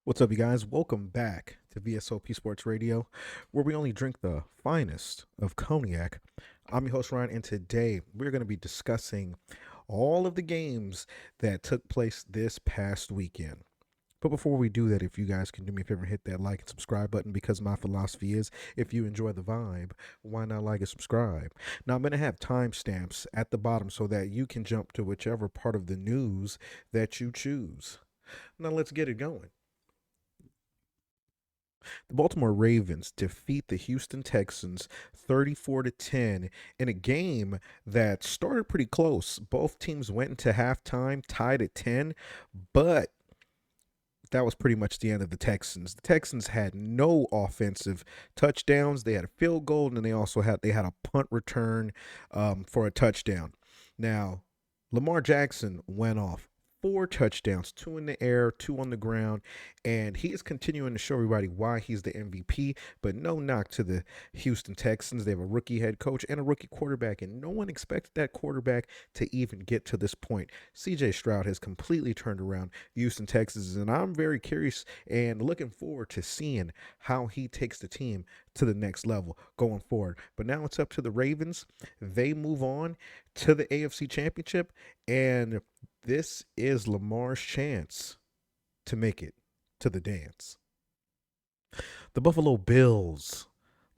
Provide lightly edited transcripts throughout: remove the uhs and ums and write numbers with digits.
What's up, you guys? Welcome back to V.S.O.P Sports Radio, where we only drink the finest of cognac. I'm your host, Ryan, and today we're going to be discussing all of the games that took place this past weekend. But before we do that, if you guys can do me a favor and hit that like and subscribe button, because my philosophy is if you enjoy the vibe, why not like and subscribe? Now, I'm going to have timestamps at the bottom so that you can jump to whichever part of the news that you choose. Now, let's get it going. The Baltimore Ravens defeat the Houston Texans 34 to 10 in a game that started pretty close. Both teams went into halftime tied at 10, but that was pretty much the end of the Texans. The Texans had no offensive touchdowns. They had a field goal, and they also had a punt return for a touchdown. Now, Lamar Jackson went off four touchdowns, two in the air, two on the ground, and he is continuing to show everybody why he's the MVP. But no knock to the Houston Texans. They have a rookie head coach and a rookie quarterback, and no one expected that quarterback to even get to this point. CJ Stroud has completely turned around Houston Texans, and I'm very curious and looking forward to seeing how he takes the team to the next level going forward. But now it's up to the Ravens. They move on to the AFC Championship, and this is Lamar's chance to make it to the dance. The Buffalo Bills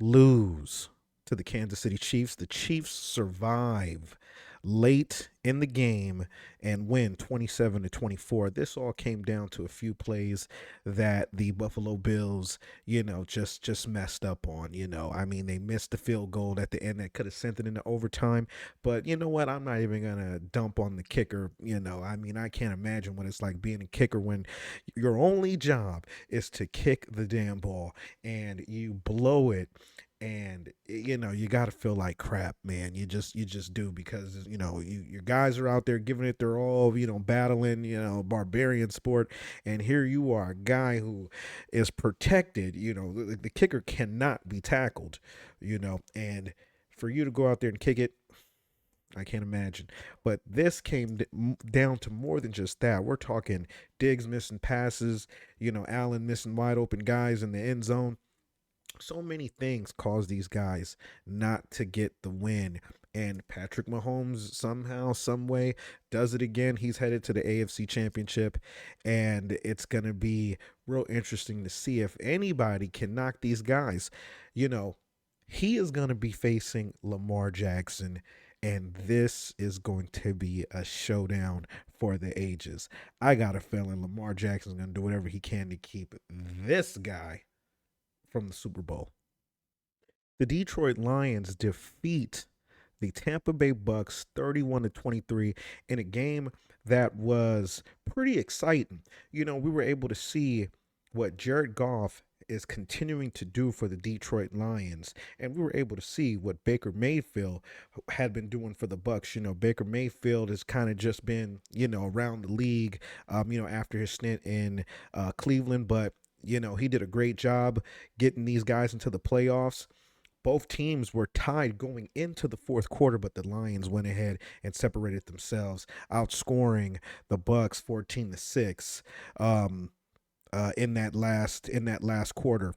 lose to the Kansas City Chiefs. The Chiefs survive late in the game and win 27 to 24. This all came down to a few plays that the Buffalo Bills, just messed up on. I mean, they missed the field goal at the end that could have sent it into overtime. But you know what? I'm not even gonna dump on the kicker. I mean, I can't imagine what it's like being a kicker when your only job is to kick the damn ball and you blow it, and you got to feel like crap, man. You just do, because your guys are out there giving it their all, battling, barbarian sport, and here you are, a guy who is protected. The kicker cannot be tackled, and for you to go out there and kick it, I can't imagine. But this came down to more than just that. We're talking Diggs missing passes, Allen missing wide open guys in the end zone. So many things cause these guys not to get the win. And Patrick Mahomes somehow, some way, does it again. He's headed to the AFC Championship, and it's going to be real interesting to see if anybody can knock these guys. You know, he is going to be facing Lamar Jackson, and this is going to be a showdown for the ages. I got a feeling Lamar Jackson's going to do whatever he can to keep this guy from the Super Bowl. The Detroit Lions defeat the Tampa Bay Bucks 31 to 23 in a game that was pretty exciting. We were able to see what Jared Goff is continuing to do for the Detroit Lions, and we were able to see what Baker Mayfield had been doing for the Bucks. Baker Mayfield has kind of just been, around the league, after his stint in Cleveland, but he did a great job getting these guys into the playoffs. Both teams were tied going into the fourth quarter, but the Lions went ahead and separated themselves, outscoring the Bucks 14-6 in that last quarter.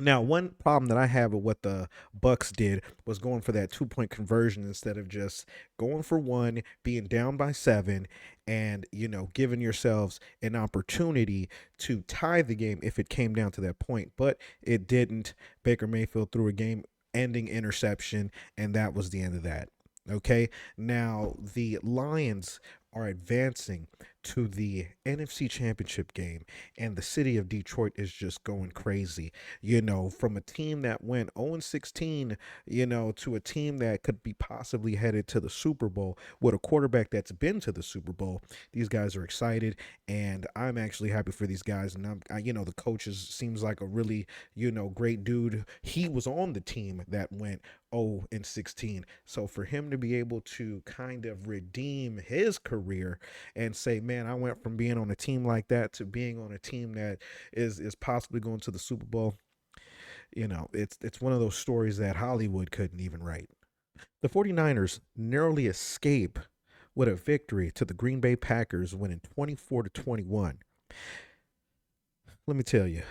Now, one problem that I have with what the Bucks did was going for that 2-point conversion instead of just going for one, being down by 7, and giving yourselves an opportunity to tie the game if it came down to that point. But it didn't. Baker Mayfield threw a game-ending interception, and that was the end of that. Okay, now the Lions are advancing to the NFC Championship game, and the city of Detroit is just going crazy. From a team that went 0-16, to a team that could be possibly headed to the Super Bowl with a quarterback that's been to the Super Bowl. These guys are excited, and I'm actually happy for these guys. And the coach seems like a really, great dude. He was on the team that went 0-16. So for him to be able to kind of redeem his career and say, man, I went from being on a team like that to being on a team that is possibly going to the Super Bowl. It's one of those stories that Hollywood couldn't even write. The 49ers narrowly escape with a victory to the Green Bay Packers, winning 24 to 21. Let me tell you,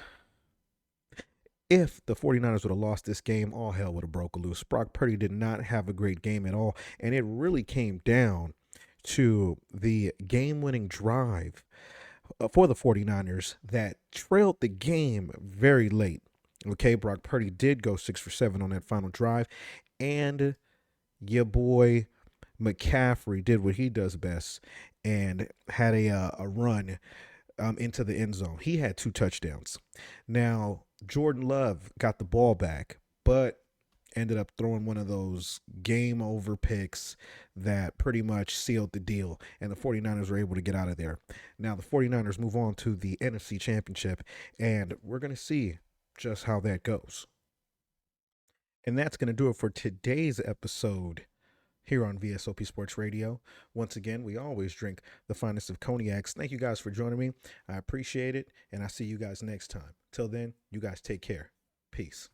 if the 49ers would have lost this game, all hell would have broke loose. Brock Purdy did not have a great game at all, and it really came down to the game-winning drive for the 49ers that trailed the game very late. Okay, Brock Purdy did go 6 for 7 on that final drive, and your boy McCaffrey did what he does best and had a run into the end zone. He had 2 touchdowns. Now, Jordan Love got the ball back, but ended up throwing one of those game over picks that pretty much sealed the deal, and the 49ers were able to get out of there. Now, the 49ers move on to the NFC Championship, and we're going to see just how that goes. And that's going to do it for today's episode here on V.S.O.P Sports Radio. Once again, we always drink the finest of cognacs. Thank you guys for joining me. I appreciate it, and I see you guys next time. Till then, you guys take care. Peace.